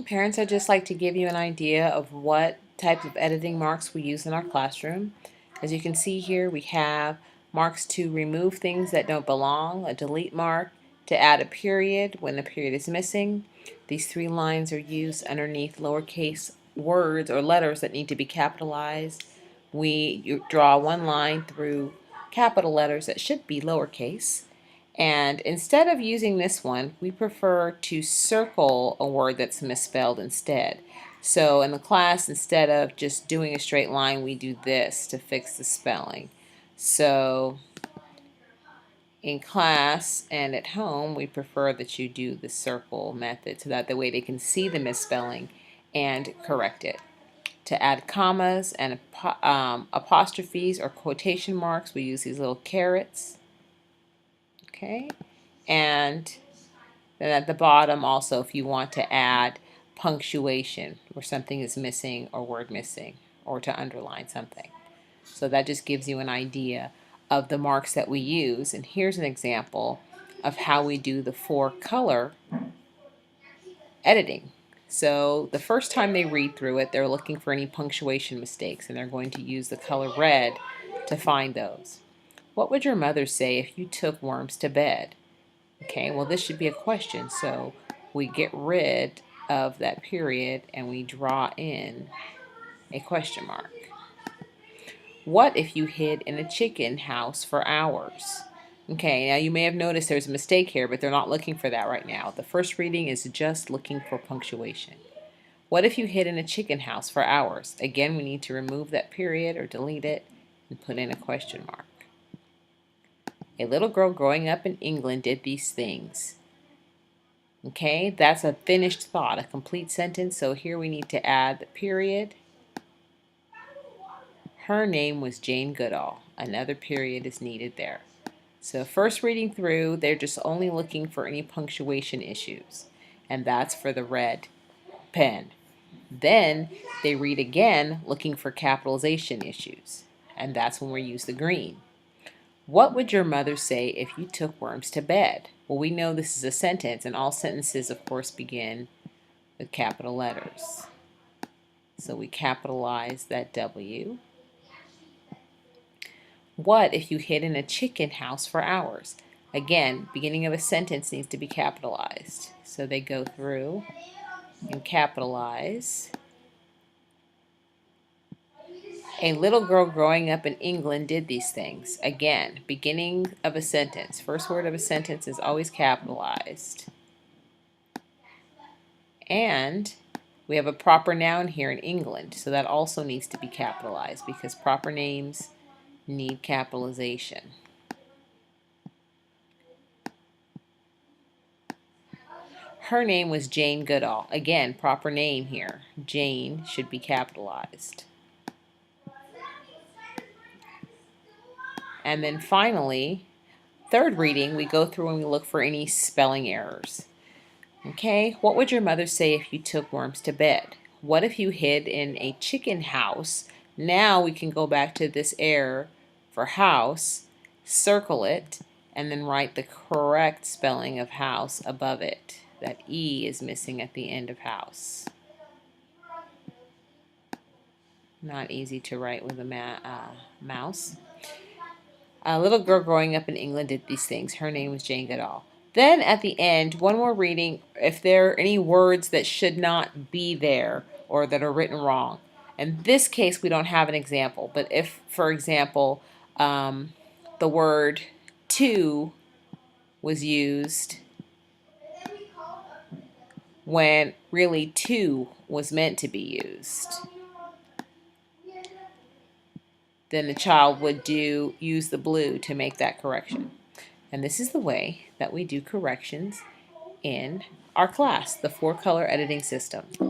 Parents, I'd just like to give you an idea of what type of editing marks we use in our classroom. As you can see here, we have marks to remove things that don't belong, a delete mark, to add a period when the period is missing. These three lines are used underneath lowercase words or letters that need to be capitalized. You draw one line through capital letters that should be lowercase. And instead of using this one, we prefer to circle a word that's misspelled instead. So in the class, instead of just doing a straight line, we do this to fix the spelling. So in class and at home, we prefer that you do the circle method so that the way they can see the misspelling and correct it. To add commas and apostrophes or quotation marks, we use these little carets. Okay, and then at the bottom also, if you want to add punctuation where something is missing or word missing, or to underline something. So that just gives you an idea of the marks that we use. And here's an example of how we do the 4-color editing. So the first time they read through it, they're looking for any punctuation mistakes, and they're going to use the color red to find those. What would your mother say if you took worms to bed? Okay, well, this should be a question, so we get rid of that period and we draw in a question mark. What if you hid in a chicken house for hours? Okay, now you may have noticed there's a mistake here, but they're not looking for that right now. The first reading is just looking for punctuation. What if you hid in a chicken house for hours? Again, we need to remove that period or delete it and put in a question mark. A little girl growing up in England did these things. Okay, that's a finished thought, a complete sentence. So here we need to add the period. Her name was Jane Goodall. Another period is needed there. So first reading through, they're just only looking for any punctuation issues. And that's for the red pen. Then they read again looking for capitalization issues. And that's when we use the green. What would your mother say if you took worms to bed? Well, we know this is a sentence, and all sentences, of course, begin with capital letters. So we capitalize that W. What if you hid in a chicken house for hours? Again, beginning of a sentence needs to be capitalized. So they go through and capitalize. A little girl growing up in England did these things. Again, beginning of a sentence. First word of a sentence is always capitalized. And we have a proper noun here in England, so that also needs to be capitalized because proper names need capitalization. Her name was Jane Goodall. Again, proper name here. Jane should be capitalized. And then finally, third reading, we go through and we look for any spelling errors. Okay, what would your mother say if you took worms to bed? What if you hid in a chicken house? Now we can go back to this error for house, circle it, and then write the correct spelling of house above it. That E is missing at the end of house. Not easy to write with a mouse. A little girl growing up in England did these things. Her name was Jane Goodall. Then at the end, one more reading, if there are any words that should not be there or that are written wrong. In this case, we don't have an example, but if, for example, the word to was used when really to was meant to be used, then the child would use the blue to make that correction. And this is the way that we do corrections in our class, the 4-color editing system.